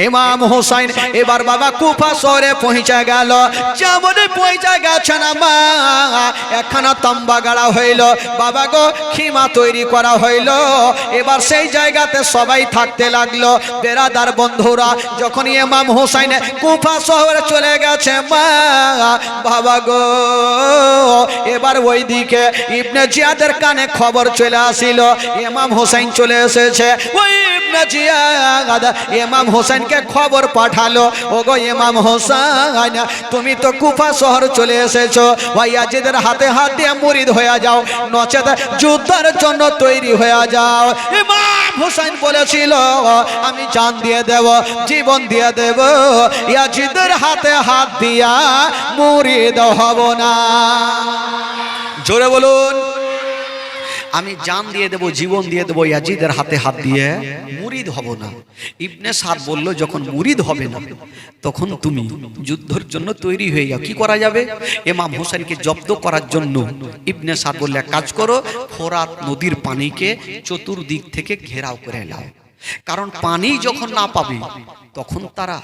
ইমাম হুসাইন এবার বাবা কুফা শহরে পৌঁছে গেল। যেমন পৌঁছে গেছেন মা, একখানা তাম্বা গাড়া হইল, বাবা গো খিমা তৈরি করা হইল। এবার সেই জায়গাতে সবাই থাকতে লাগলো। বেরাদার বন্ধুরা, যখন ইমাম হুসাইন কুফা শহরে চলে গেছে মা, বাবা গো এবার ওইদিকে ইবনে জিয়াদের কানে খবর চলে আসিল ইমাম হুসাইন চলে এসেছে। ওই ইবনে জিয়াদ ইমাম হুসাইনকে খবর পাঠালো, ওগো ইমাম হুসাইন তুমি তো কুফা শহর চলে এসেছো, ওই ইয়াজিদের হাতে হাত দিয়ে মুরিদ হয়ে যাও, নচেত যুদ্ধের জন্য তৈরি হয়ে যাও। ইমাম হুসাইন বলেছিল আমি জান দিয়ে দেব, জীবন দিয়ে দেব, ইয়াজিদের হাতে হাত দিয়া মুরিদ হব না। জোরে বলুন, আমি জান দিয়ে দেব, জীবন দিয়ে দেব, ইয়াজিদের হাতে হাত দিয়ে মুরিদ হব না। ইবনে সাদ বলল যখন মুরিদ হবে না তখন তুমি যুদ্ধের জন্য তৈরি হয়ে যাও। কি করা যাবে? ইমাম হোসেনকে জব্দ করার জন্য ইবনে সাদ বললে এক কাজ করো, ফোরাত নদীর পানিকে চতুর্দিক থেকে ঘেরাও করে নাও, কারণ পানি যখন না পাবে তখন তারা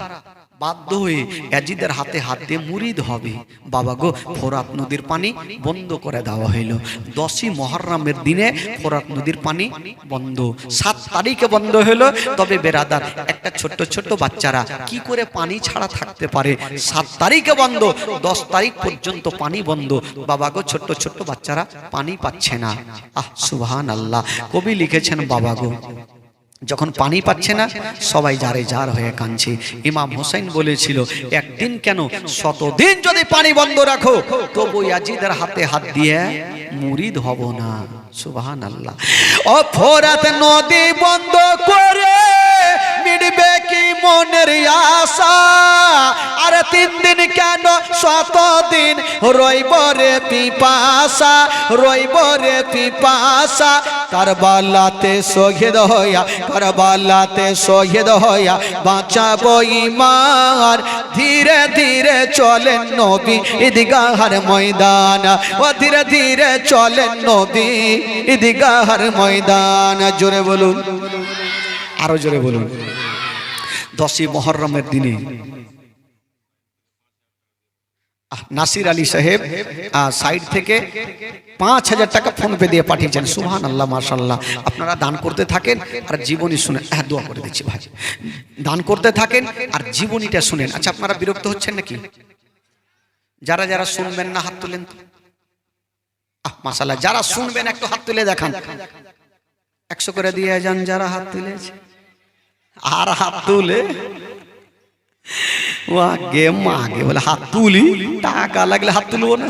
বাধ্য হয়ে ইয়াজিদের হাতে হাত দিয়ে মুরিদ হবে। বাবা গো ফোরাত নদীর পানি বন্ধ করে দেওয়া হইল। 10ই মুহররমের দিনে ফোরাত নদীর পানি বন্ধ, 7 তারিখে বন্ধ হলো। তবে বেরাদার, একটা ছোট্ট ছোট্ট বাচ্চারা কি করে পানি ছাড়া থাকতে পারে? 7 তারিখে বন্ধ, 10 তারিখ পর্যন্ত পানি বন্ধ। বাবা গো ছোট্ট ছোট্ট বাচ্চারা পানি পাচ্ছে না। আহ সুবহানাল্লাহ। কবি লিখেছেন বাবা গো যখন পানি পাচ্ছে না সবাই জারে জার হয়ে কাঁদছে। ইমাম হোসেন বলেছিল একদিন কেন 100 দিন যদি পানি বন্ধ রাখো তবু ইয়াজিদের হাতে হাত দিয়ে মুরিদ হব না। সুবহানাল্লাহ। ও ফোরাত নদী বন্ধ করে মিটবে কি মনের আশা? আর 3 দিন কেন 100 দিন রইব রে পিপাসা, রইব রে পিপাসা। কারবালাতে শহীদ হইয়া, কারবালাতে শহীদ হইয়া বাঁচাবো ঈমান। ধীরে ধীরে চলেন নবী ঈদগাহর ময়দান, ও ধীরে ধীরে চলেন নবী ঈদগাহর ময়দান। জোরে বলুন, আরো জোরে বলুন। 10ই মুহররমের দিনে নাসির আলী সাহেব সাইড থেকে 5000 টাকা ফোন পে দিয়ে পাঠিয়েছেন। সুবহানাল্লাহ, মাশাআল্লাহ। আপনারা দান করতে থাকেন আর জীবনী শুনেন। হ্যাঁ, দোয়া করে দিচ্ছি ভাই, দান করতে থাকেন আর জীবনীটা শুনেন। আচ্ছা, আপনারা বিরক্ত হচ্ছেন নাকি? যারা যারা শুনবেন না হাত তুলেন তো। মাশাআল্লাহ, যারা শুনবেন একটু হাত তুলে দেখান। 100 করে দিয়ে যান যারা হাত তুলেছে। আর হাত তুলে আগে মাগে বলে হাত তুলি, টাকা লাগলে হাত তুলবো না।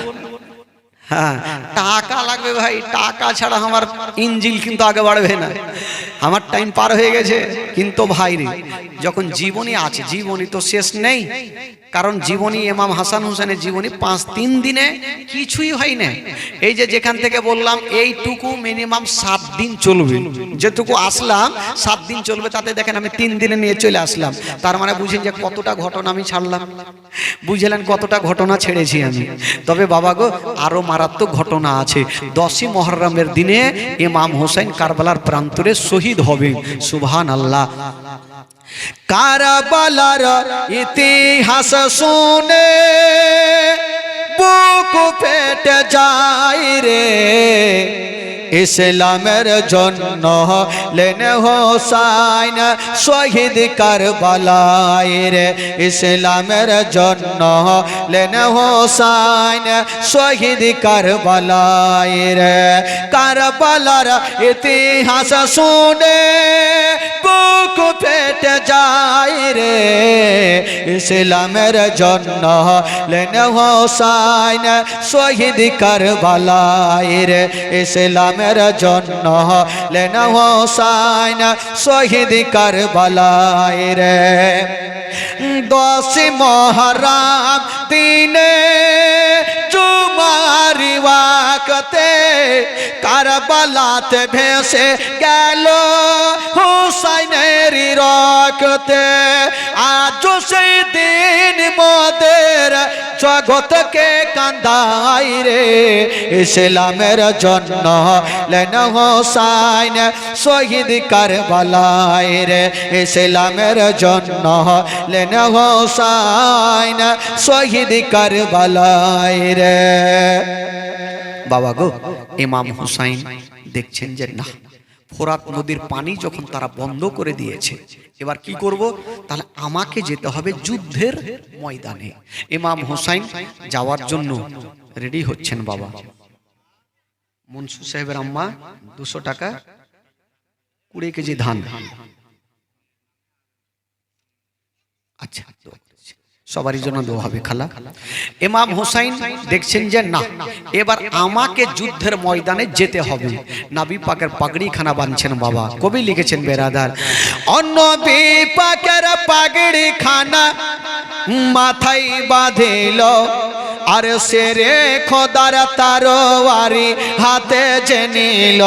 হ্যাঁ, টাকা লাগবে ভাই, টাকা ছাড়া আমার ইঞ্জিল কিন্তু আগে বাড়বে না। আমার টাইম পার হয়ে গেছে। কিন্তু ভাই রে, যখন জীবনী আছে, জীবনী তো শেষ নেই। কারণ জীবনী ইমাম হাসান হোসেনের জীবনী 5-3 দিনে কিছুই হয় না। এই যে যেখান থেকে বললাম এইটুকু মিনিমাম 7 দিন চলবে। যেটুকু আসলাম 7 দিন চলবে, তাতে দেখেন আমি 3 দিনে নিয়ে চলে আসলাম। তার মানে বুঝেন যে কতটা ঘটনা আমি ছাড়লাম, বুঝলেন কতটা ঘটনা ছেড়েছি আমি। তবে বাবা গো আরো মারাত্মক ঘটনা আছে। 10ই মুহররমের দিনে ইমাম হোসেন কারবালার প্রান্তরে শহীদ হবে। সুবহানাল্লাহ। কারবালার ইতিহাস শুনে বুক ফেটে যায় রে, ইসলামের জন্য লেন হোসাইন শহীদ কারবালায় রে, ইসলামের জন্য লেন হোসাইন শহীদ কারবালায় রে। কারবালার ইতিহাস শুনে বুক ফেটে যায় রে, ইসলামের জন্য লেন হোসাইন শহীদ কারবালায় রে, ইসলামের জন্য লেন হোসাইন শহীদ কারবালায় রে। 10ই মুহররম দিনে জুমার ওয়াক্তে কারবালাতে ভেসে গেল হুসাইনের রক্তে, আজ সেই দিন মোদের জগৎকে কান্দাই রে ইসলামের জন্য লেন হোসাইন শহীদ কারবালায় রে ইসলামের জন্য লেন হোসাইন শহীদ কারবালায় রে। বাবা গো, ইমাম হুসাইন দেখছেন যে না, ফোরাত নদীর পানি যখন তারা বন্ধ করে দিয়েছে, এবার কি করব? তাহলে আমাকে যেতে হবে যুদ্ধের ময়দানে। ইমাম হুসাইন যাওয়ার জন্য রেডি হচ্ছেন। বাবা মনসুর সাহেবের আম্মা 200 টাকা 20 কেজি ধান। আচ্ছা, সবারই জন্য দোয়া হবে খালা। ইমাম হুসাইন দেখছেন যে না, এবার আমাকে যুদ্ধের ময়দানে যেতে হবে। নবী পাকের পাগড়ি খানা বাঁধছেন। বাবা কবি লিখেছেন বেরাদার, নবী পাকের পাগড়ি খানা মাথায় বাঁধিল, আর সেরে খোদার তরবারি হাতে যে নিল।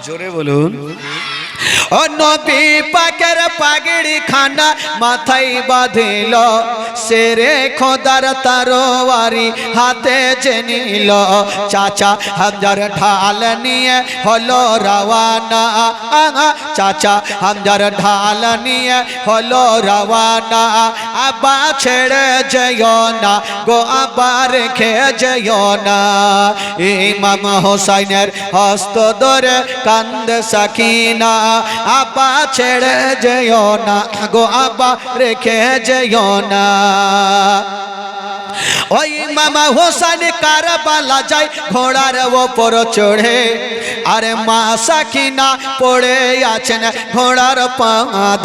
জোরে বলুন। ও নবী পাকের পাগড়ি খানা মাথায় বাঁধিল, সেরে খোদার তরবারি হাতে যে নিল। চাচা হামজার ঢাল নিয়ে হলো রওয়ানা, চাচা হামজার ঢাল নিয়ে হলো রওয়ানা। আব্বা ছেড়ে যেও না গো, আব্বা রেখে যেও না। ইমাম হুসাইনের হস্ত ধরে কান্দে সাকিনা, আব্বা ছেড়ে যেও না গো, আব্বা রেখে যেও না। ওই মামা হোসেন কারবালা যায় ঘোড়ার ওপর চড়ে, আরে মা সাকিনা পড়ে আছেন ঘোড়ার পা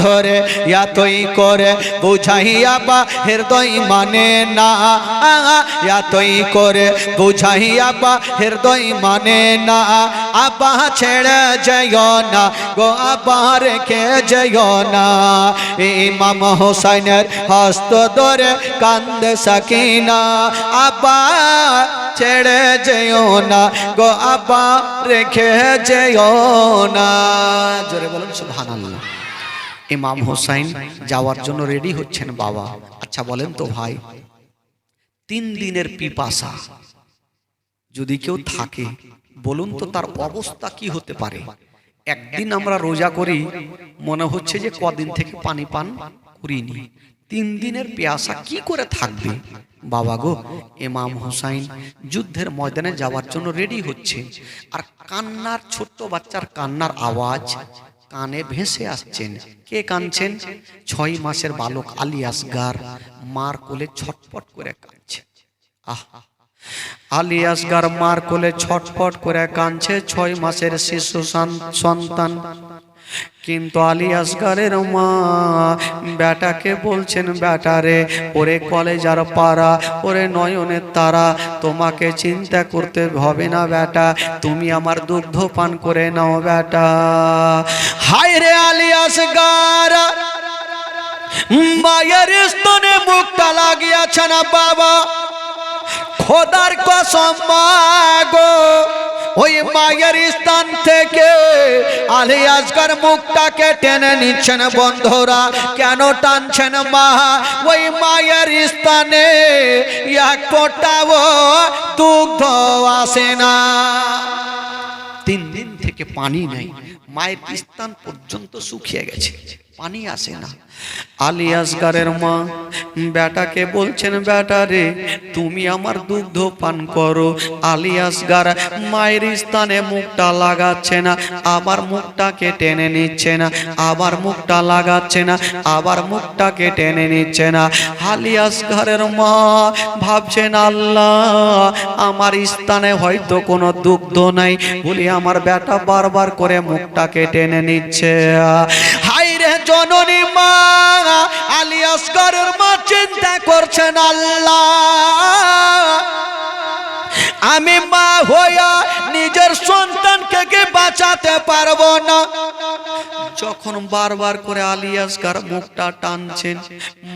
ধরে। এতই করে বুঝাইয়া বা হৃদয় মানে না, এতই করে বুঝাইয়া বা হৃদয় মানে না। আব্বা ছেড়ে যেও না গো, আব্বা রেখে যেও না। ইমাম হোসেনের হস্ত ধরে কান্দে সাকিনা, আব্বা ছেড়ে যেও না গো, আব্বা রেখে যেও না। জোরে বলুন সুবহানাল্লাহ। ইমাম হোসেন যাওয়ার জন্য রেডি হচ্ছেন। বাবা আচ্ছা বলেন তো ভাই, 3 দিনের পিপাসা যদি কেউ থাকে, বলুন তো তার অবস্থা কি হতে পারে? একদিন আমরা রোজা করি, মনে হচ্ছে যে কদিন থেকে পানি পান করিনি। 3 দিনের পিপাসা কি করে থাকবে? বাবা গো, ইমাম হুসাইন যুদ্ধের ময়দানে যাওয়ার জন্য রেডি হচ্ছে, আর কান্নার, ছোট্ট বাচ্চার কান্নার আওয়াজ কানে ভেসে আসছেন। কে কাঁদছেন? 6 মাসের বালক আলী আসগার মার কোলে ছটফট করে কাঁদছে। আলী আসগার মার কোলে ছটফট করে কাঁদছে, 6 মাসের শিশু সন্তান। কিন্তু আলী আসগারের মা বেটাকে বলছেন, বেটারে, ওরে কলেজার পাড়া, ওরে নয়নের তারা, তোমাকে চিন্তা করতে হবে না বেটা, তুমি আমার দুগ্ধ পান করে নাও বেটা। হায় রে আলী আসগার, মায়ের স্তনে মুখটা লাগিয়েছে না বাবা, খোদার কসম গো, ওই মায়ের স্থান থেকে আলী আসগার মুখটাকে টেনে নিচ্ছেন। বন্ধুরা কেন টানছেন? মা ওই মায়ের স্থানে এক ফোঁটাও দুগ্ধ আসে না। 3 দিন থেকে পানি নাই, মায়ের স্থান পর্যন্ত শুকিয়ে গেছে, পানি আসে না। আলী আসগারের মা বেটাকে বলছেন, বেটা রে, তুমি আমার দুগ্ধ পান করো। আলী আসগার মায়ের স্থানে মুখটা লাগাচ্ছে না, আবার মুখটাকে টেনে নিচ্ছে না, আবার মুখটা লাগাচ্ছে না, আবার মুখটাকে টেনে নিচ্ছে না। আলী আসগারের মা ভাবছেন, আল্লাহ, আমার স্থানে হয়তো কোনো দুগ্ধ নাই বলে আমার বেটা বারবার করে মুখটাকে টেনে নিচ্ছে। হায় রে জননী মা, আলী আসগারের মা চিন্তা করছেন, আল্লাহ, আমি মা হইয়া নিজের সন্তানকে বাঁচাতে পারবো না। যখন বারবার করে আলী আসগার মুখটা টানছেন,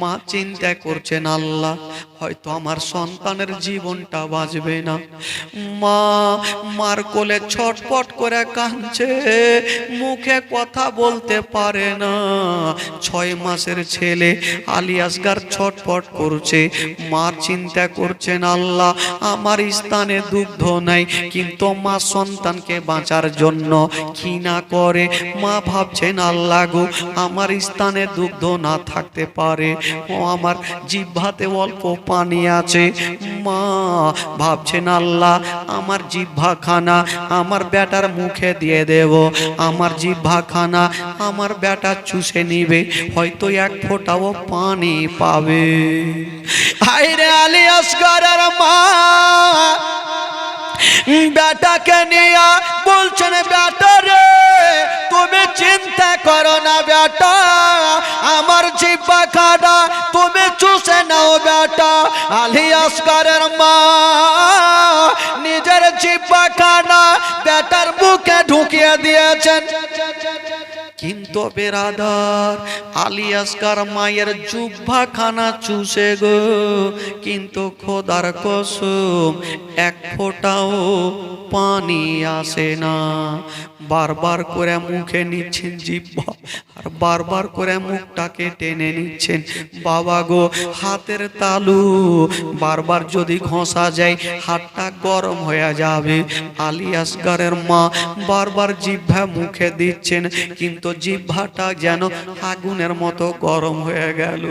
মা চিন্তা করছেন আল্লাহ হয়তো আমার সন্তানের জীবনটা বাঁচবে না। মা মার কোলে ছটপট করে কাঁদছে, মুখে কথা বলতে পারে না। 6 মাসের ছেলে আলী আসগার ছটপট করছে। মার চিন্তা করছেন আল্লাহ আমার স্থানে দুগ্ধ নাই, কিন্তু মা সন্তানকে বাঁচার জন্য কি না করে। মা ভাবছেন আল্লাহ গো আমার স্থানে দুগ্ধ না থাকতে পারে, ও আমার জিহ্বাতে অল্প পানি আছে। মা ভাবছেন আল্লাহ আমার জিহ্বা খানা আমার বেটার মুখে দিয়ে দেব, আমার জিহ্বা খানা আমার বেটা চুষে নিবে, হয়তো 1 ফোঁটাও পানি পাবে। হায়রে আলী আসগরের মা বেটাকে নিয়ে বলছেন বেটা রে তুমি চিন্তা করো না বেটা, আমার জিহ্বা খানা তুমি চুষে নাও বেটা। আলী আসগরের মা নিজের জিহ্বা খানা বেটার মুখে ঢুকিয়ে দিয়েছেন। কিন্তু বেরাদার আলী আসগার মায়ের জিহ্বা খানা চুষে গো, কিন্তু খোদার কসম 1 ফোঁটাও পানি আসে না। বারবার করে মুখে নিচ্ছেন জিহ্বা, আর বারবার করে মুখটাকে টেনে নিচ্ছেন। বাবা গো হাতের তালু বারবার যদি ঘষা যায় হাতটা গরম হয়ে যাবে। আলী আসগারের মা বারবার জিহ্বা মুখে দিচ্ছেন, কিন্তু জিহ্বাটা যেন আগুনের মতো গরম হয়ে গেল।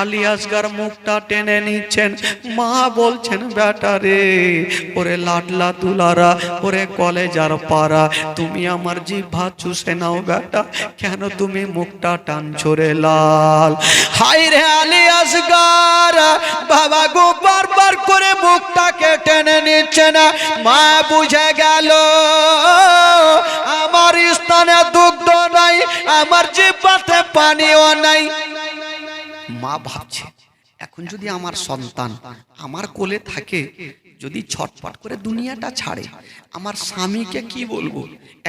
আলী আসগার মুখটা টেনে নিচ্ছেন। মা বলছেন বেটা রে ওরে লাডলা দুলারা ওরে কলেজার পাড়া তুমি আমার জিহ্বা চুষে নাও বেটা, কেন তুমি মুখটা টানছো রে লাল। হায় রে আলী আসগার বাবা গো বারবার করে মুখটাকে টেনে নিচ্ছে না। মা বুঝে গেল আমার স্থানে দুগ্ধ নাই, আমার জিহ্বাতে পানিও নাই। মা ভাবছে এখন যদি আমার সন্তান আমার কোলে থাকে, যদি ছটপট করে দুনিয়াটা ছাড়ে, আমার স্বামীকে কি বলবো,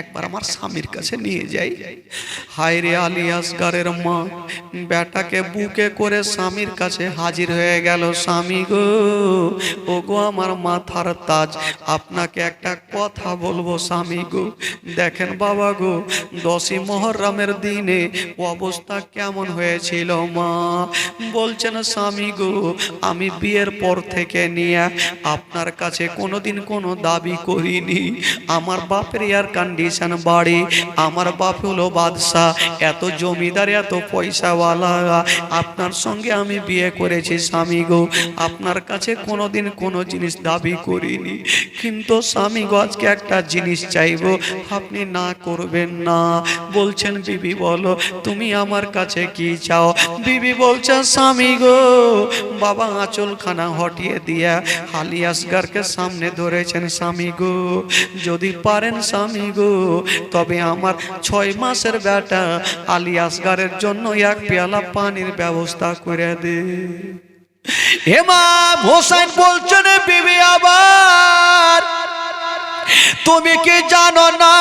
একবার আমার স্বামীর কাছে নিয়ে যাই। হায় রে আলী আসগারের মা বেটাকে বুকে করে স্বামীর কাছে হাজির হয়ে গেল। স্বামী গো ও গো আমার মাথার তাজ, আপনাকে একটা কথা বলবো স্বামী গো। দেখেন বাবা গো 10ই মুহররমের দিনে অবস্থা কেমন হয়েছিল। মা বলছেন স্বামী গো আমি বিয়ের পর থেকে নিয়ে আপনার কাছে কোনোদিন কোনো দাবি করিনি। আমার বাপের এয়ার কন্ডিশন বাড়ি, আমার বাপ হলো বাদশাহ, এত জমিদার এত পয়সাওয়ালা, আপনার সঙ্গে আমি বিয়ে করেছি স্বামী গো, আপনার কাছে কোনোদিন কোনো জিনিস দাবি করিনি। কিন্তু স্বামী গো আজকে একটা জিনিস চাইবো, আপনি না করবেন না। বলছেন বিবি বলো তুমি আমার কাছে কি চাও। বিবি বলছেন স্বামী গো, বাবা আঁচলখানা হটিয়ে দিয়া আলী আসগারকে সামনে ধরেছেন। স্বামী গো যদি পারেন স্বামী গো তবে আমার 6 মাসের বেটা আলী আসগারের জন্য 1 পেয়ালা পানির ব্যবস্থা করে দে। ইমাম হোসেন বলছেন বিবি আবার তুমি কি জানো না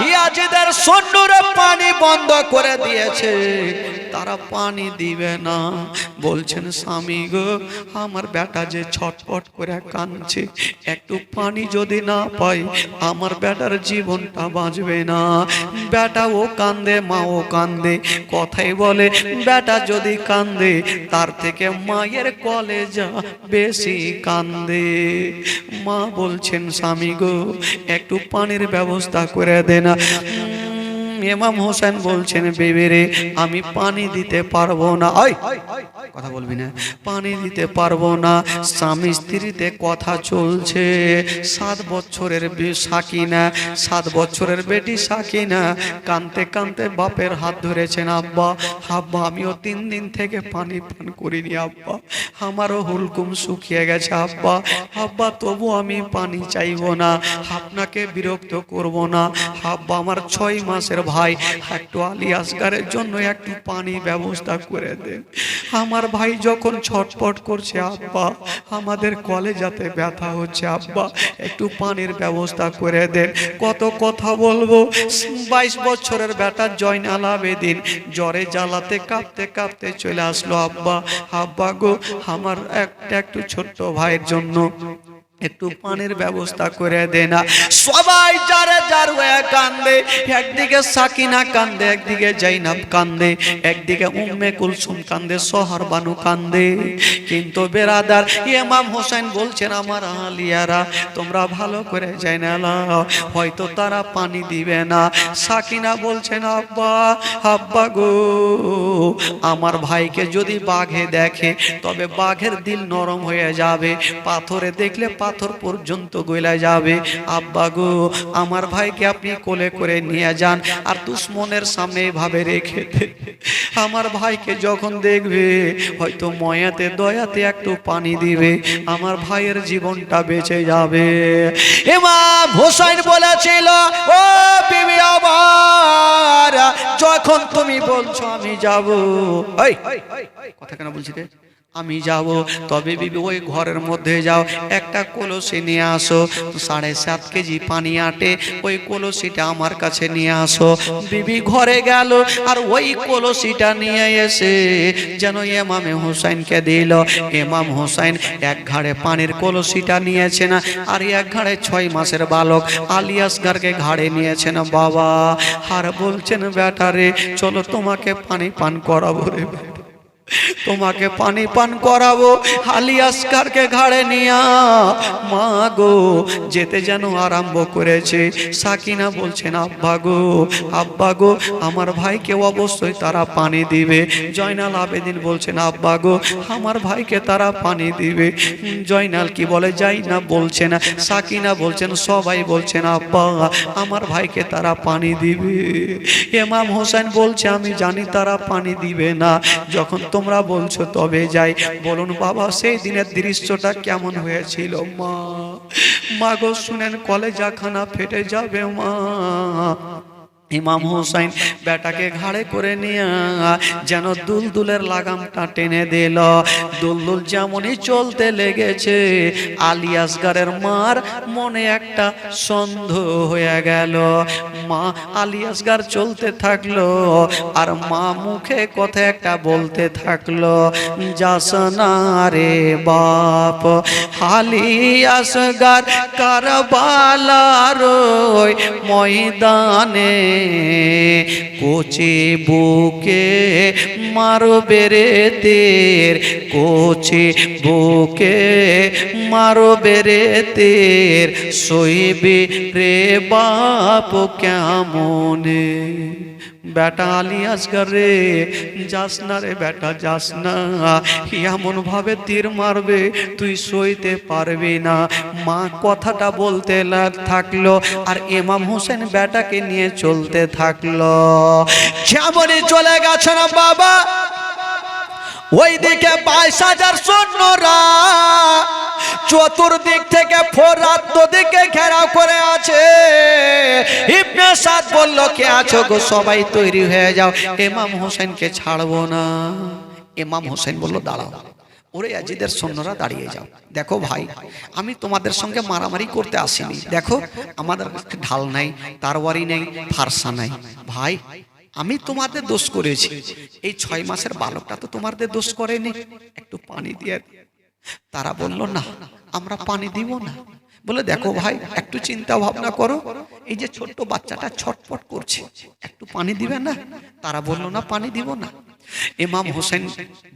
ইয়াজিদের সৈন্যরা পানি বন্ধ করে দিয়েছে, তারা পানি দিবে না। বলছেন স্বামী গো আমার বেটা যে ছটপট করে কাঁদছে, একটু পানি যদি না পাই আমার বেটার জীবনটা বাঁচবে না। বেটা ও কান্দে মা ও কান্দে, কথাই বলে বেটা যদি কান্দে তার থেকে মায়ের কলেজা বেশি কান্দে। মা বলছেন স্বামী গো একটু পানির ব্যবস্থা করে দে না। ইমাম হোসেন বলছেন বেবি রে আমি পানি দিতে পারবো না। ওই কথা বলবি না, পানি দিতে পারবো না। স্বামী স্ত্রীতে কথা চলছে। 7 বছরের সাকিনা, 7 বছরের বেটি সাকিনা কানতে কানতে বাপের হাত ধরেছেন। আব্বা আব্বা আমিও 3 দিন থেকে পানি পান করিনি আব্বা, আমারও হুলকুম শুকিয়ে গেছে আব্বা। আব্বা তবু আমি পানি চাইবো না, আপনাকে বিরক্ত করব না। আব্বা আমার 6 মাসের ভাই, একটু আলী আসগারের জন্য একটু পানি ব্যবস্থা করে দেন। আমার ভাই যখন ছটপট করছে আব্বা, আমাদের কলেজাতে ব্যথা হচ্ছে আব্বা, একটু পানির ব্যবস্থা করে দেন। কত কথা বলবো। 22 বছরের বেটা জয়নাল আবেদিন জ্বরে জ্বালাতে কাঁপতে কাঁপতে চলে আসলো আব্বা। আব্বা গো, আমার একটু ছোট্ট ভাইয়ের জন্য একটু পানির ব্যবস্থা করে দেন। সবাই যারে যার হয়ে কান্দে, একদিকে সাকিনা কান্দে, একদিকে জাইনাব কান্দে, একদিকে উম্মে কুলসুম কান্দে, সোহর বানু কান্দে। কিন্তু বেরাদার ইমাম হোসেন বলছেন, আমার আলিয়ারা তোমরা ভালো করে জাইনালা, হয়তো তারা পানি দিবে না। সাকিনা বলছেন, আব্বা আব্বা গো, আমার ভাইকে যদি বাঘে দেখে তবে বাঘের দিল নরম হয়ে যাবে, পাথরে দেখলে পাথর পর্যন্ত গলে যাবে। আব্বা গো, আমার ভাইকে আপনি কোলে করে নিয়ে যান, আর দুশ্মনের সামনে এভাবে রেখে দে। আমার ভাইকে যখন দেখবে হয়তো ময়াতে দয়াতে একটু পানি দিবে, আমার ভাইয়ের জীবনটা বেঁচে যাবে। ইমাম হোসেন বলেছিল, ও বিবি আমার, যখন তুমি বলছো আমি যাব, এই কথা কেন বলছি রে, আমি যাব, তবে বিবি ওই ঘরের মধ্যে যাও, একটা কলসি নিয়ে আসো, 7.5 কেজি পানি আটে, ওই কলসিটা আমার কাছে নিয়ে আসো। বিবি ঘরে গেল, আর ওই কলসিটা নিয়ে এসে যেন ইমামে হোসেনকে দিল। ইমাম হোসেন এক ঘাড়ে পানির কলসিটা নিয়েছেন, আর এক ঘাড়ে 6 মাসের বালক আলী আসগারকে ঘাড়ে নিয়েছেন বাবা। আর বলছেন, বেটারে চলো তোমাকে পানি পান করাবো রে, তোমাকে পানি পান করাবো। আলী আসগারকে ঘাড়ে নিয়া মা গো যেতে যেন আরম্ভ করেছে। সাকিনা বলছেন, আব্বা গো আব্বা গো, আমার ভাইকে অবশ্যই তারা পানি দিবে। জয়নাল আবেদিন বলছেন, আব্বা গো আমার ভাইকে তারা পানি দিবে। জয়নাল কি বলে, যাই না বলছে না। সাকিনা বলছেন, সবাই বলছেন, আব্বা আমার ভাইকে তারা পানি দিবে। ইমাম হোসেন বলছে, আমি জানি তারা পানি দিবে না, যখন তোমরা বলছো তবে যাই। বলুন বাবা, সেই দিনের দৃশ্যটা কেমন হয়েছিল মা? মা গো শুনেন, কলেজাখানা ফেটে যাবে মা। ইমাম হোসেন বেটাকে ঘাড়ে করে নিয়ে যেন দুলদুলের লাগামটা টেনে দিল। দুলদুল যেমনই চলতে লেগেছে, আলী আসগারের মার মনে একটা সন্দেহ হয়ে গেল। মা আলী আসগার চলতে থাকলো, আর মা মুখে কথা একটা বলতে থাকলো, যাস না রে বাপ, আলী আসগার কারবালার ময়দানে কোচি বুকে মারবে রে তের, কোচি বুকে মারবে রে তের, সইবি রে বাপ কেমনে। বেটা আলী আসগার রে, যাস না রে বেটা, যাস না, এমন ভাবে তীর মারবে তুই সইতে পারবি না। মা কথাটা বলতে থাকলো, আর ইমাম হোসেন বেটাকে নিয়ে চলতে থাকলো। যেমনই চলে গেছে না বাবা, ওইদিকে 22,000 সৈন্যরা চতুর্দিক থেকে ফোরাত নদীকে ঘেরাও করে আছে। ইবনে সাদ বলল, কে আছো গো, সবাই তৈরি হয়ে যাও, ইমাম হোসেনকে ছাড়বো না। ইমাম হোসেন বলল, দাঁড়াও, ওরে ইয়াজিদের সৈন্যরা দাঁড়িয়ে যাও। দেখো ভাই, আমি তোমাদের সঙ্গে মারামারি করতে আসিনি। দেখো আমাদের ঢাল নাই, তারওয়ারি নেই, ফারসা নাই। ভাই আমি তোমাদের দোষ করেছি, এই 6 মাসের বালকটা তো তোমাদের দোষ করেনি, একটু পানি দিয়ে। তারা বলল, না আমরা পানি দিব না। বলে, দেখো ভাই একটু চিন্তা ভাবনা করো, এই যে ছোট্ট বাচ্চাটা ছটফট করছে, একটু পানি দিবে না? তারা বলল, না পানি দিব না। ইমাম হোসেন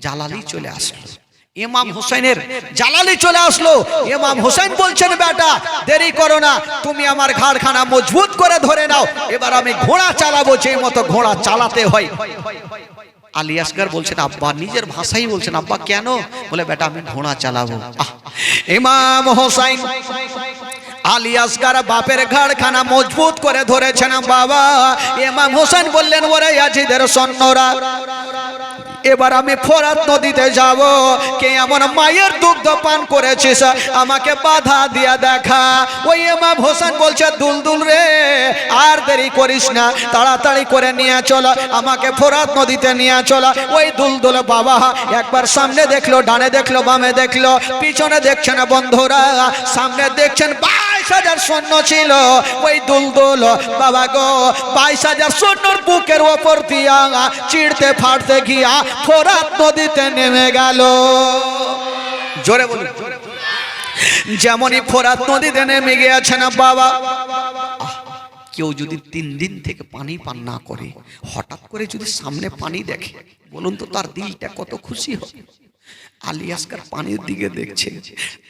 জালালি চলে আসলো। ইমাম হোসেনের জালালি চলে আসলো। ইমাম হোসেন বলছেন, বেটা দেরি করো না, তুমি আমার ঘাড়খানা মজবুত করে ধরে নাও, এবার আমি ঘোড়া চালাবো, যে মতো ঘোড়া চালাতে হয়। আলী আসগার বলছেন, আব্বা নিজের ভাষাই বলছেন, আব্বা কেন? বলে, বেটা আমি ঘোড়া চালাবো। ইমাম হোসেন আলী আসগার বাপের ঘাড়খানা মজবুত করে ধরেছেন বাবা। ইমাম হোসেন বললেন, ওরে ইয়াজিদের সৈন্যরা, এবার আমি ফোরাত নদীতে যাব, কে এমন মায়ের দুগ্ধ পান করেছিস আমাকে বাধা দিয়া দেখা। ওই ইমাম হোসেন বলছে দুলদুল রে আর দেরি করিস না, তাড়াতাড়ি করে নিয়ে চল, আমাকে ফোরাত নদীতে নিয়ে চল। ওই দুলদুল বাবা একবার সামনে দেখলো, ডানে দেখলো, বামে দেখলো, পিছনে দেখছেন বন্ধুরা, সামনে দেখছেন 22,000 সৈন্য ছিল। ওই দুলদুল বাবা গো 22,000 সৈন্যর বুকের ওপর দিয়া চিড়তে ফাড়তে গিয়া ফোরাত নদীতে নেমে গেল। জোরে বলুন। যেমনই ফোরাত নদীতে নেমে গিয়েছে না বাবা, কেউ যদি 3 দিন থেকে পানি পান না করে, হঠাৎ করে যদি সামনে পানি দেখে, বলুন তো তার দিলটা কত খুশি হবে। আলী আসগার পানির দিকে দেখছে,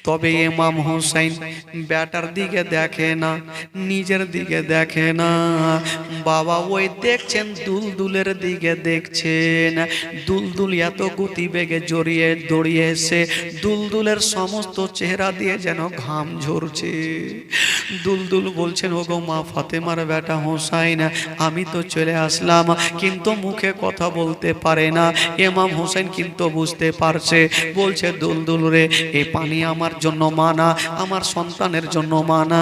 তবে ইমাম হোসেন ব্যাটার দিকে দেখে না, নিজের দিকে দেখে না বাবা। ওই দেখছেন দুলদুলের দিকে দেখছেন। দুলদুল এত গতি বেগে দৌড়িয়ে এসে দুলদুলের সমস্ত চেহারা দিয়ে যেন ঘাম ঝরছে। দুলদুল বলছেন ওগো মা ফাতেমার বেটা হোসাইন, আমি তো চলে আসলাম, কিন্তু মুখে কথা বলতে পারে না। ইমাম হোসেন কিন্তু বুঝতে পারছে, বলছে দুলদুল রে এই পানি আমার জন্য মানা, আমার সন্তানের জন্য মানা,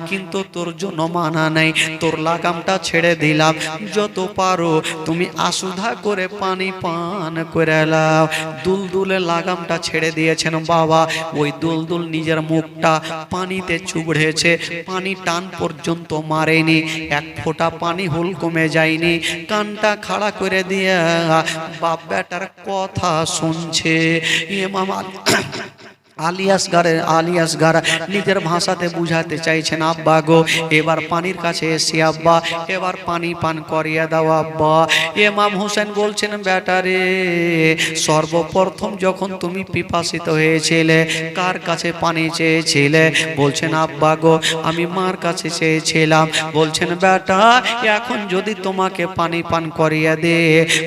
কিন্তু তোর জন্য মানা নাই। তোর লাগামটা ছেড়ে দিলাম, যত পারো তুমি আসুধা করে পানি পান করে নাও। দুলদুলের লাগামটা ছেড়ে দিয়েছেন বাবা। ওই দুলদুল নিজের মুখটা পানিতে চুবড়েছে, পানি টান পর্যন্ত মারেনি, এক ফোঁটা পানি হুলকমে যায়নি। কানটা খাড়া করে দিয়ে বাপ বেটার কথা শুনছে। ইমাম আলী আসগার নিজের ভাষাতে বুঝাতে চাইছেন আব্বা গো এবার পানির কাছে এসে আব্বা এবার পানি পান করিয়ে দাও আব্বা। ইমাম হোসেন বলছেন বেটারে সর্বপ্রথম যখন তুমি পিপাসিত হয়েছিলে কার কাছে পানি চেয়েছিলে? বলছেন আব্বা গো আমি মার কাছে চেয়েছিলাম। বলছেন বেটা এখন যদি তোমাকে পানি পান করিয়ে দে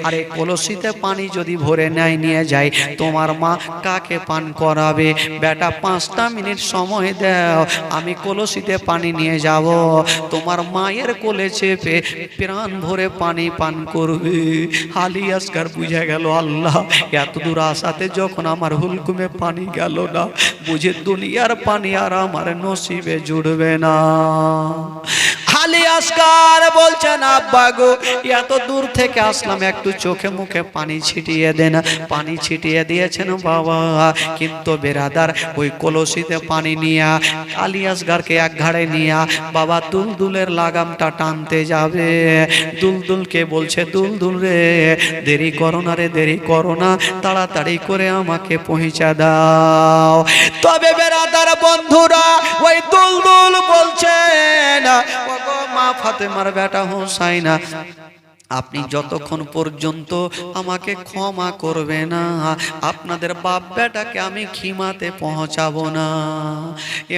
আর এই কলসিতে পানি যদি ভরে নেয় নিয়ে যায় তোমার মা কাকে পান করাবে? বেটা 5টা মিনিট সময় দাও, আমি কলসিতে পানি নিয়ে যাব, তোমার মায়ের কোলে চেপে প্রাণ ভরে পানি পান করবে। আলী আসগার বুঝে গেল আল্লাহ এত দূর আসাতে যখন আমার হুলকুমে পানি গেল না, বুঝে দুনিয়ার পানি আর আমার নসিবে জুড়বে না। আলী আসগার বলছেন আব্বা গো এত দূর থেকে আসলাম, একটু চোখে মুখে পানি ছিটিয়ে দেন। পানি ছিটিয়ে দিয়েছেন বাবা, কিন্তু বেরাদার ওই কলসিতে পানি নিয়া আলী আসগারকে এক ঘাড়ে নিয়া বাবা দুলদুলের লাগামটা টানতে যাবে। দুলদুলকে বলছে দুলদুল রে দেরি করো না রে, দেরি করো না, তাড়াতাড়ি করে আমাকে পৌঁছা দাও। তবে বেরাদার বন্ধুরা ওই দুলদুল বলছেন মা ফাতেমার বেটা হোসাইনা আপনি যতক্ষণ পর্যন্ত আমাকে ক্ষমা করবে না আপনাদের বাপ বেটাকে আমি খিমাতে পৌঁছাবো না।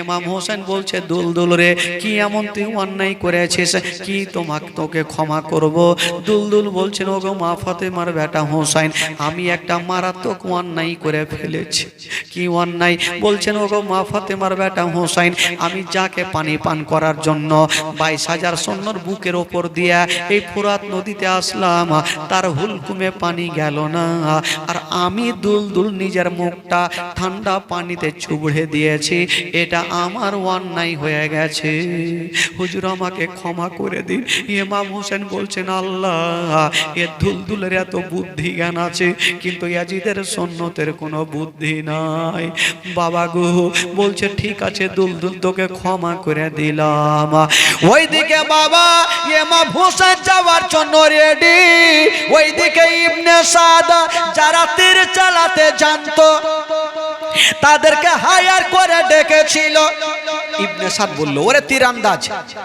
ইমাম হোসেন বলছে দুলদুল রে কি এমন তুই অন্যায় করেছিস, কি তোকে ক্ষমা করব? দুলদুল বলছেন ওগো মা ফাতেমার বেটা হোসাইন আমি একটা মারাত্মক অন্যায় করে ফেলেছি। কি অন্যায়? বলছেন ওগো মা ফাতেমার বেটা হোসাইন আমি যাকে পানি পান করার জন্য 22,000 সৈন্যর বুকের ওপর দিয়া এই ফোরাত নদীতে আসলাম তার হুলকুমে পানি গেল না, আর আমি দুলদুল নিজের মুখটা ঠান্ডা পানিতে চুবড়ে দিয়েছি, এটা আমার অন্যায় হয়ে গেছে, হুজুর আমাকে ক্ষমা করে দিন। ইমাম হোসেন বলছেন আল্লাহ এ দুলদুলের এত বুদ্ধি জ্ঞান আছে কিন্তু ইয়াজিদের সুন্নতের কোনো বুদ্ধি নাই। বাবা গো বলছে ঠিক আছে দুলদুল তোকে ক্ষমা করে দিলাম। ওইদিকে বাবা ইমাম হোসেন যাওয়ার জন্য রেডি, ওইদিকে ইবনে সাদ যারা তীর চালাতে জানতো তাদেরকে হায়ার করে ডেকেছিল। ইবনে সাদ বলল ওরে তীরন্দাজ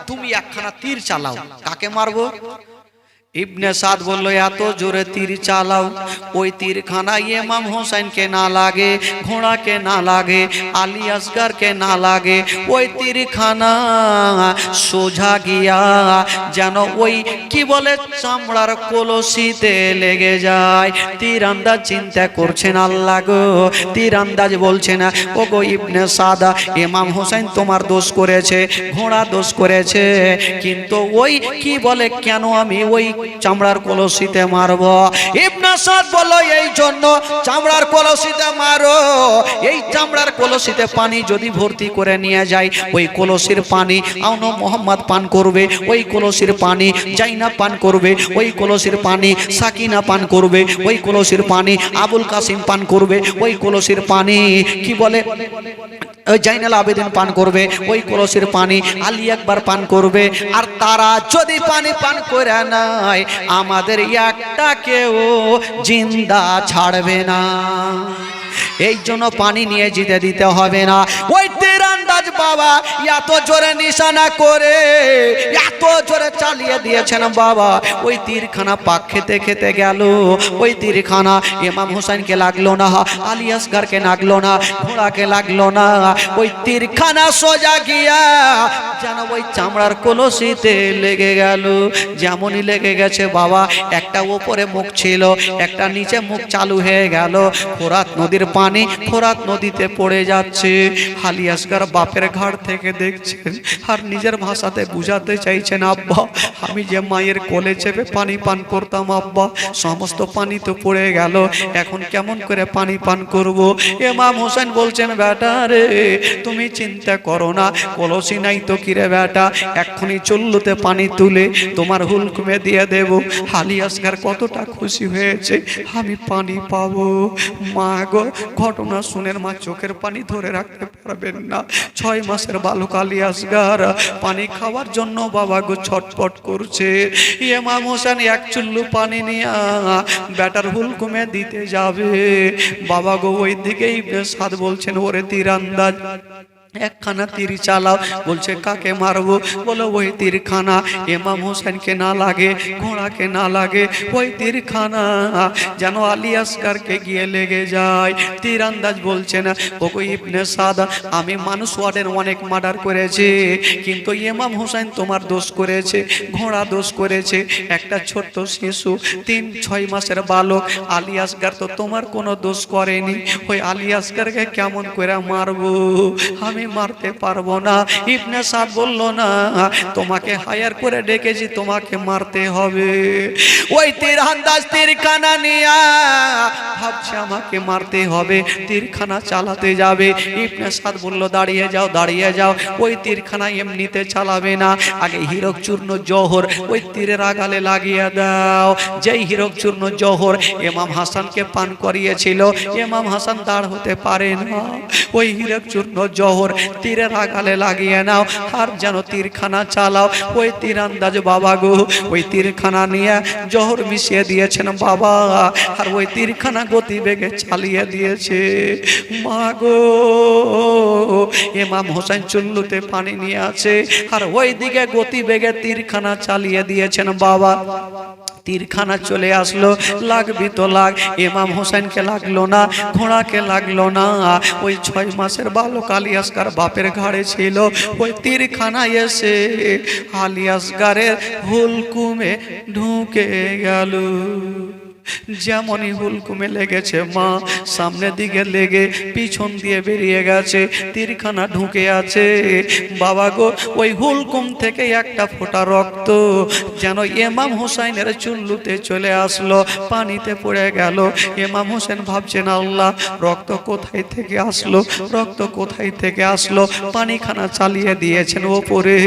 তুমি একখানা তীর চালাও, কাকে মারবো? ইবনে সাদ বলল এত জোরে তীর চালাও ওই তীরখানা ইমাম হোসেনকে না লাগে, ঘোড়াকে না লাগে, আলী আসগারকে না লাগে, ওই তীরখানা সোজা গিয়া যেন ওই কি বলে চামড়ার কলসিতে লেগে যায়। তীরন্দাজ চিন্তা করছেন আল্লাহ গো, তীরন্দাজ বলছেন ও গো ইবনে সাদ ইমাম হোসেন তোমার দোষ করেছে, ঘোড়া দোষ করেছে, কিন্তু ওই কি বলে কেন আমি ওই চামড়ার কলসিতে মারব। ইবনে সাদ বলল এই জন্য চামড়ার কলসিতে মারো। এই চামড়ার কলসিতে পানি যদি ভর্তি করে নিয়ে যায়, ওই কলসির পানি আউনো মোহাম্মদ পান করবে, ওই কলসির পানি জাইনা পান করবে, ওই কলসির পানি সাকিনা পান করবে, ওই কলসির পানি আবুল কাসিম পান করবে, ওই কলসির পানি কি বলে জাইনাল আবেদিন পান করবে, ওই কলসির পানি আলী আকবর পান করবে। আর তারা যদি পানি পান করে নাই, আমাদের একটা কেউ জিন্দা ছাড়বে না। এই জন্য পানি নিয়ে জিতে দিতে হবে না। ওই তীরন্দাজ বাবা এত জোরে নিশানা করে এত জোরে চালিয়ে দিয়েছেন বাবা, ওই তীরখানা পাক খেতে খেতে গেল। ওই তীরখানা ইমাম হুসাইনকে লাগলো না, আলী আসগরকে লাগলো না, ঘোড়াকে লাগলো না। ওই তীরখানা সোজা গিয়া যেন ওই চামড়ার কলসিতে লেগে গেল। যেমনই লেগে গেছে বাবা, একটা উপরে মুখ ছিল, একটা নিচে মুখ চালু হয়ে গেল। ফোরাত নদীর পানি ফোরাত নদীতে পড়ে যাচ্ছে। আলী আসগর বাপের ঘাট থেকে দেখছেন আর নিজের ভাষাতে বুঝাতে চাইছেন, আব্বা আমি যে মায়ের কোলে চেপে পানি পান করতাম আব্বা, সমস্ত পানি তো পড়ে গেল, এখন কেমন করে পানি পান করব? ইমাম হোসেন বলছেন, বেটা রে তুমি চিন্তা করো না, কলসি নাই তো কিরে বেটা, এক্ষুনি চুল্লুতে পানি তুলে তোমার হুলকুমে দিয়ে দেব। আলী আসগর কতটা খুশি হয়েছে, আমি পানি পাবো। মা গো, ঘটনা শুনের মা চোখের পানি ধরে রাখতে পারবেন না। 6 মাসের বালক আলী আসগর পানি খাওয়ার জন্য বাবা গো ছটপট করছে। ইমাম হোসেন এক চুল্লু পানি নিয়ে বেটার হুলকুমে দিতে যাবে। বাবা গো ওই দিকেই সাদ বলছেন, ওরে তীরন্দাজ একখানা তীর চালাও। বলছে কাকে মারবো? বলো ওই তীরখানা ইমাম হোসেনকে না লাগে, ঘোড়াকে না লাগে, ওই তীরখানা যেন আলী আসগরকে গিয়ে লেগে যায়। তীরন্দাজ বলছে না, ওগো ইবনে সাদ, আমি মানুষ ওয়ার্ডের অনেক মার্ডার করেছি, কিন্তু ইমাম হোসেন তোমার দোষ করেছে, ঘোড়া দোষ করেছে, একটা ছোট্ট শিশু 3-6 মাসের বালক আলী আসগর তো তোমার কোনো দোষ করেনি, ওই আলী আসগরকে কেমন করে মারবো? আমি মারতে পারবো না। ইবনে সাদ বলল, না তোমাকে হায়ার করে ডেকেছি, তোমাকে মারতে হবে। ওই তীরন্দাজ তীরখানা নিয়া ভাবছে আমাকে মারতে হবে, তীরখানা চালাতে যাবে। ইবনে সাদ বলল, দাঁড়িয়ে যাও, দাঁড়িয়ে যাও, ওই তীরখানা এমনিতে চালাবে না, আগে হীরক চূর্ণ জহর ওই তীরের আগালে লাগিয়ে দাও। যেই হীরক চূর্ণ জহর ইমাম হাসানকে পান করিয়েছিল, ইমাম হাসান দাঁড় হতে পারে না, ওই হীরক চূর্ণ জহর তীরের আগালে লাগিয়ে নাও, আর যেন তীরখানা চালাও। ওই তীরন্দাজ বাবা গো ওই তীরখানা নিয়ে জহর মিশিয়ে দিয়েছেন বাবা, আর ওই তীরখানা গতি বেগে চালিয়ে দিয়েছে। মা গো, ইমাম হোসেন চুল্লুতে পানি নিয়ে আছে, আর ওই দিকে গতি বেগে তীরখানা চালিয়ে দিয়েছেন বাবা। তীরখানা চলে আসলো, লাগবি তো লাগ, ইমাম হোসেনকে লাগলো না, ঘোড়াকে লাগলো না। ওই 6 মাসের বালক আলী আসগর বাপের ঘাড়ে ছিল, ওই তীরখানা এসে আলী আসগরের হুলকুমে ঢুকে গেল। যেমনই হুলকুমে লেগেছে মা, সামনের দিকে লেগে পিছন দিয়ে বেরিয়ে গেছে, তীরখানা ঢুকে আছে। বাবা গো, ওই হুলকুম থেকে একটা ফোঁটা রক্ত যেন ইমাম হোসেনের চুল্লুতে চলে আসলো, পানিতে পড়ে গেল। ইমাম হোসেন ভাবছেন, আল্লাহ রক্ত কোথায় থেকে আসলো, রক্ত কোথায় থেকে আসলো? পানিখানা চালিয়ে দিয়েছেন ওপরে।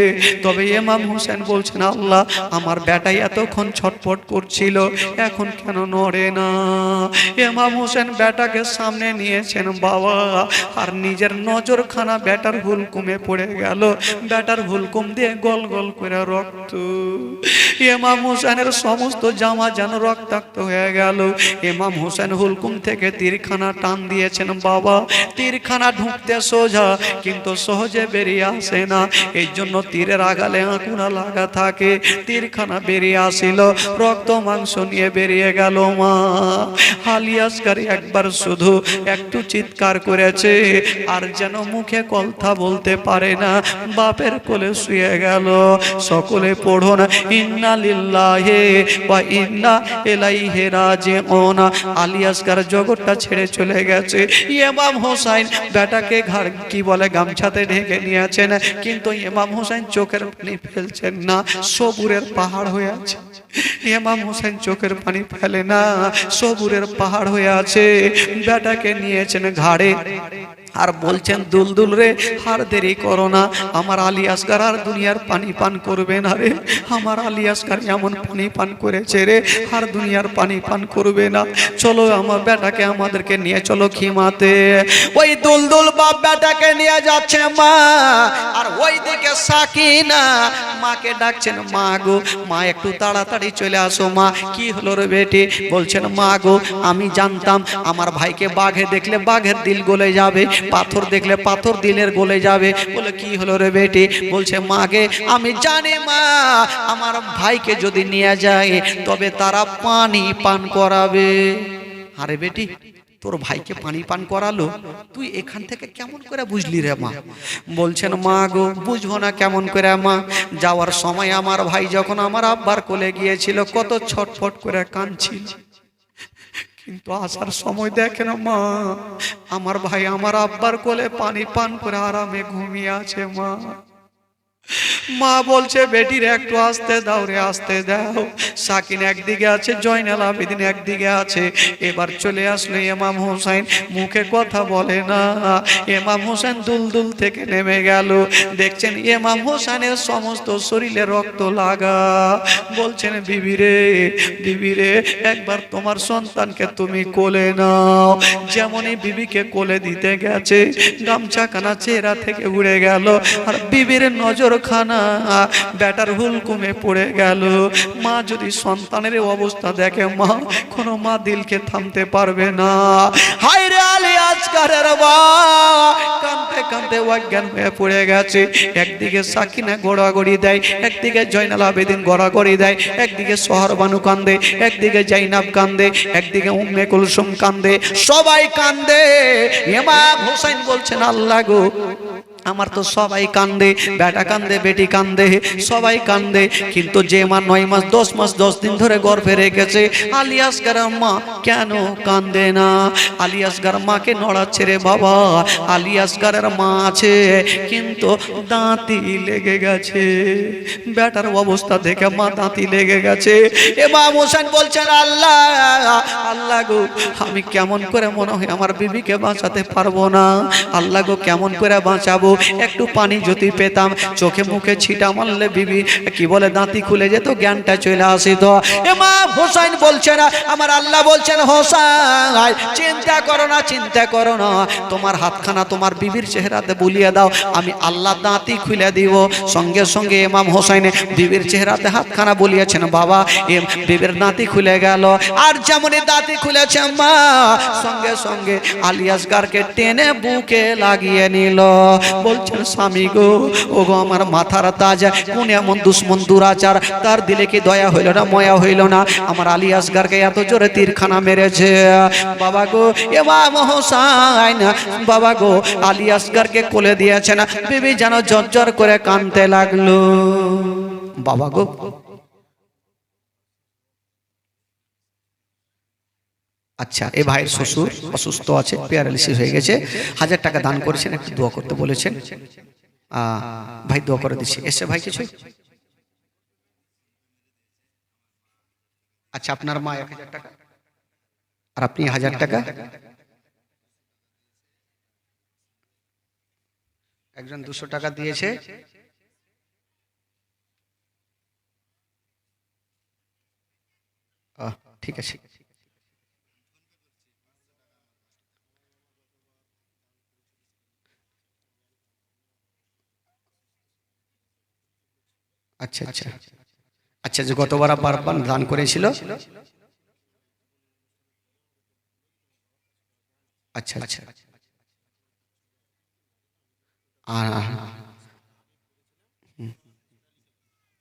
তবে ইমাম হোসেন বলছেন, আল্লাহ আমার বেটাই এতক্ষণ ছটফট করছিল, এখন কেন নড়ে না? ইমাম হোসেন বেটাকে সামনে নিয়েছেন বাবা, আর নিজের নজরখানা বেটার হুলকুমে পড়ে গেল। বেটার হুলকুম দিয়ে গল গল করে রক্ত। ইমাম হোসেনের সমস্ত জামা যেন রক্তাক্ত হয়ে গেল। ইমাম হোসেন হুলকুম থেকে তীরখানা টান দিয়েছেন বাবা, তীরখানা ঢুকতে সোজা, কিন্তু সহজে বেরিয়ে আসে না। এই জন্য তীরের আগালে আঁকুড়া লাগা থাকে। তীরখানা বেরিয়ে আসিল, রক্ত মাংস নিয়ে বেরিয়ে গেল। মা আলী আসগর একবার শুধু একটু চিৎকার করেছে, আর যেন মুখে কথা বলতে পারে না, বাপের কোলে শুয়ে গেল। সকলে পড়ুন, ইন্না লিল্লাহি ওয়া ইন্না ইলাইহি রাজিউন। আলী আসগর জগৎটা ছেড়ে চলে গেছে। ইমাম হোসেন বেটাকে ঘাড় কি বলে গামছাতে ঢেকে নিয়েছেন, কিন্তু ইমাম হোসেন চোখের পানি ফেলছেন না, সবুরের পাহাড় হয়ে আছে। ইমাম হোসেন চোখের পানি ফেলে না, সবুরের পাহাড় হয়ে আছে। বেটাকে নিয়েছেন ঘাড়ে আর বলছেন দুলদুল রে, আর দেরি করো না, আমার আলী আসগার আর দুনিয়ার পানি পান করবে না রে। আমার আলী আসগার এমন পানি পান করেছে রে, আর দুনিয়ার পানি পান করবে না। চলো আমার বেটাকে আমাদেরকে নিয়ে চলো খিমাতে। ওই দুলদুল বাপ বেটাকে নিয়ে যাচ্ছে মা, আর ওইদিকে সাকিনা মাকে ডাকছেন, মা গো, মা একটু তাড়াতাড়ি চলে আসো। মা কি হলো রে বেটি? বলছেন মা গো, আমি জানতাম আমার ভাইকে বাঘে দেখলে বাঘের দিল গলে যাবে, পাথর দেখলে পাথর দিলের গলে যাবে। বলে কি হলো রে বেটি? বলছে মাকে আমি জানি মা, আমার ভাইকে যদি নিয়ে যায় তবে তারা পানি পান করাবে। আরে বেটি, তোর ভাইকে পানি পান করালো, তুই এখান থেকে কেমন করে বুঝলি রে মা? বলছেন মা গো, বুঝবো না কেমন করে মা? যাওয়ার সময় আমার ভাই যখন আমার আব্বার কোলে গিয়েছিল কত ছটফট করে কাঁদছিল, কিন্তু আসার সময় দেখেন মা, আমার ভাই আমার আব্বার কোলে পানি পান করে আরামে ঘুমিয়ে আছে মা। মা বলছে বেটির একটু আসতে দাও রে, আসতে দাও। সাকিন একদিকে আছে, জয়নাল আবেদিন একদিকে আছে। এবার চলে আসলো ইমাম হোসেন, মুখে কথা বলে না। ইমাম হোসেন দুলদুল থেকে নেমে গেল, দেখছেন ইমাম হোসেনের সমস্ত শরীরে রক্ত লাগা। বলছেন বিবি রে, বিবি রে, একবার তোমার সন্তানকে তুমি কোলে নাও। যেমনই বিবিকে কোলে দিতে গেছে, গামছাখানা চেহারা থেকে উড়ে গেল, আর বিবির নজর খানা বেটার হুলকুমে পড়ে গেল। মা যদি সন্তানের অবস্থা দেখে, মা কোনো মা দিলকে থামতে পারবে না। হায় রে আলী আসগারের মা, কাঁদতে কাঁদতে অজ্ঞান হয়ে পড়ে গেছে। একদিকে সাকিনা গড়াগড়ি দেয়, একদিকে জয়নাল আবেদিন গড়াগড়ি দেয়, একদিকে সোহরবানু কান্দে, একদিকে জাইনাব কান্দে, একদিকে উম্মে কুলসুম কান্দে, সবাই কান্দে। ইমাম হোসেন বলছেন আল্লাহ গো, আমার তো সবাই কান্দে, বেটা কান্দে, বেটি কান্দে, সবাই কান্দে, কিন্তু যে মা 9 মাস 10 মাস 10 দিন ধরে গর্ভে রেখেছে, আলী আসগার মা কেন কান্দে না? আলী আসগার মাকে নড়াচ্ছে রে বাবা। আলী আসগারের মা আছে, কিন্তু দাঁতি লেগে গেছে। বেটার অবস্থা দেখে মা দাঁতি লেগে গেছে। ইমাম হোসেন বলছেন আল্লাহ, আল্লাহ গো, আমি কেমন করে মনে হয় আমার বিবিকে বাঁচাতে পারবো না। আল্লাহ গো, কেমন করে বাঁচাবো? একটু পানি যদি পেতাম, চোখে মুখে ছিটা মারলে বিবি কি বলে দাঁতি খুলে যেত, জ্ঞানটা চলে আসিত। ইমাম হোসেন বলছেন, আমার আল্লাহ বলছেন হোসেন চিন্তা করো না, চিন্তা করো না, তোমার হাতখানা তোমার বিবির চেহারাতে বুলিয়ে দাও, আমি আল্লাহ দাঁতি খুলে দিব। সঙ্গে সঙ্গে ইমাম হোসেন বিবির চেহারাতে হাতখানা বুলিয়েছেন, বাবা বিবির দাঁতি খুলে গেল। আর যেমনই দাঁতি খুলেছে মা, সঙ্গে সঙ্গে আলী আসগারকে টেনে বুকে লাগিয়ে নিল। বলছেন স্বামী গো, ও গো আমার মাথার তাজ, কোন এমন দুশ্মন দুরাচার, তার দিলে কি দয়া হইল না, ময়া হইল না? আমার আলী আসগারকে এত জোরে তীরখানা মেরেছে। বাবা গো, ইমাম হোসেন বাবা গো আলী আসগারকে কোলে দিয়েছেন, বিবি যেন ঝরঝর করে কাঁদতে লাগলো। বাবা গো, আচ্ছা, এ ভাইয়ের শ্বশুর অসুস্থ আছে, প্যারালিসিস হয়ে গেছে, 1000 টাকা দান করেছেন, একটু দোয়া করতে বলেছেন। ভাই দোয়া করে দিচ্ছি। এসে ভাই কিছু? আচ্ছা, আপনার মা 1000 টাকা আর আপনি 1000 টাকা, একজন 200 টাকা দিয়েছে। ঠিক আছে, আচ্ছা আচ্ছা আচ্ছা, যে গতবার আবার দান করেছিল, আচ্ছা আচ্ছা,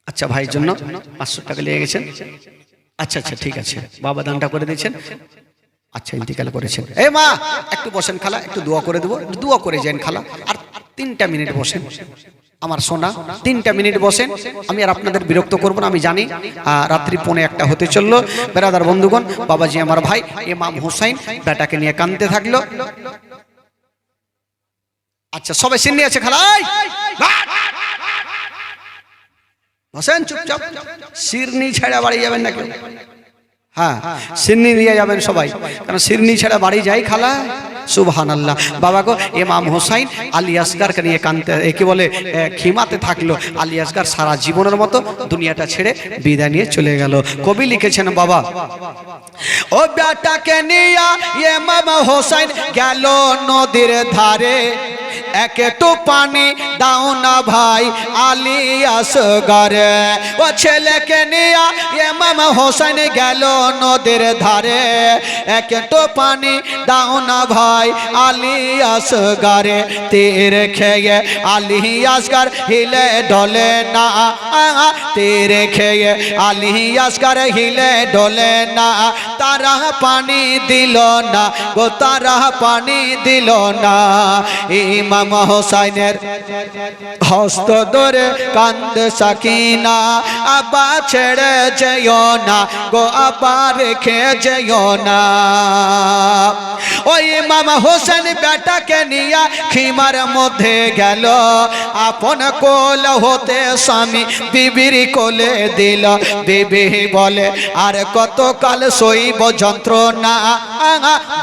আচ্ছা ভাইয়ের জন্য 500 টাকা নিয়ে গেছেন। আচ্ছা আচ্ছা, ঠিক আছে, বাবা দানটা করে দিয়েছেন। আচ্ছা, ইন্তিকাল করেছেন। এ মা একটু বসেন খালা, একটু দোয়া করে দেবো, দোয়া করে যান খালা, আর 3টা মিনিট বসেন আমার সোনা, 3টা মিনিট বসেন। আমি আর আপনাদের বিরক্ত করব না, আমি জানি রাত্রি 1:45 হতে চললো। বেরাদার বন্ধুগণ, বাবাজি আমার ভাই ইমাম হোসেন বেটাকে নিয়ে কাঁদতে থাকলো। আচ্ছা, সবাই সিন্নি আছে খালা, বসেন চুপচাপ, শিরনি ছেড়ে বাড়ি যাবেন না কেউ। হ্যাঁ, শিরনি নিয়ে যাবেন সবাই, কারণ শিরনি ছেড়ে বাড়ি যাই খালা। সুবহানাল্লাহ। বাবা গো, ইমাম হোসাইন আলী আসগারকে নিয়ে কানতে কি বলে খিমাতে থাকলো। আলী আসগার সারা জীবনের মতো দুনিয়াটা ছেড়ে বিদায় নিয়ে চলে গেল। কবি লিখেছেন বাবা, ও বেটাকে নিয়া ইমাম হোসাইন গেল নদীর ধারে, এক একটু পানি দাও না ভাই আলী আসগারে। ও ছেলেকে নিয়া ইমাম হোসেন গেল নদীর ধারে, এক একটু পানি দাও না ভাই আলী আসগারে। তীর খেয়ে আলী আসগার হিলে ডলে না, তীর খেয়ে আলী আসগার হিলে ডলে না। তারা পানি দিল না গো, তারা পানি দিল না। ইমাম হোসাইনের হস্ত ধরে কান্দে সাকিনা, আবা ছেড়ে যেও না গো, আবার রেখে যেও না। ওই ইমাম হোসেন বেটাকে নিয়ে খিমার মধ্যে গেল, আপন কোল হতে স্বামী বিবির কোলে দিল। বিবি বলে আর কতকাল সইব যন্ত্রণা,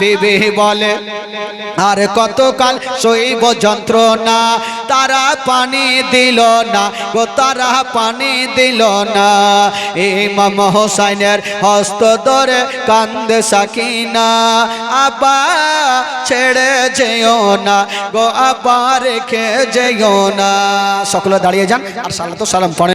বিবি বলে আর কতকাল সইব যন্ত্রণা। তারা পানি দিল না গো, তারা পানি দিল না। ইমাম হোসাইনের হস্ত ধরে কান্দে সাকিনা, আবা ছেড়ে যেও না গো, আবার রেখে যেও না। সকলে দাঁড়িয়ে যান আর সালাতু সালাম পড়েন।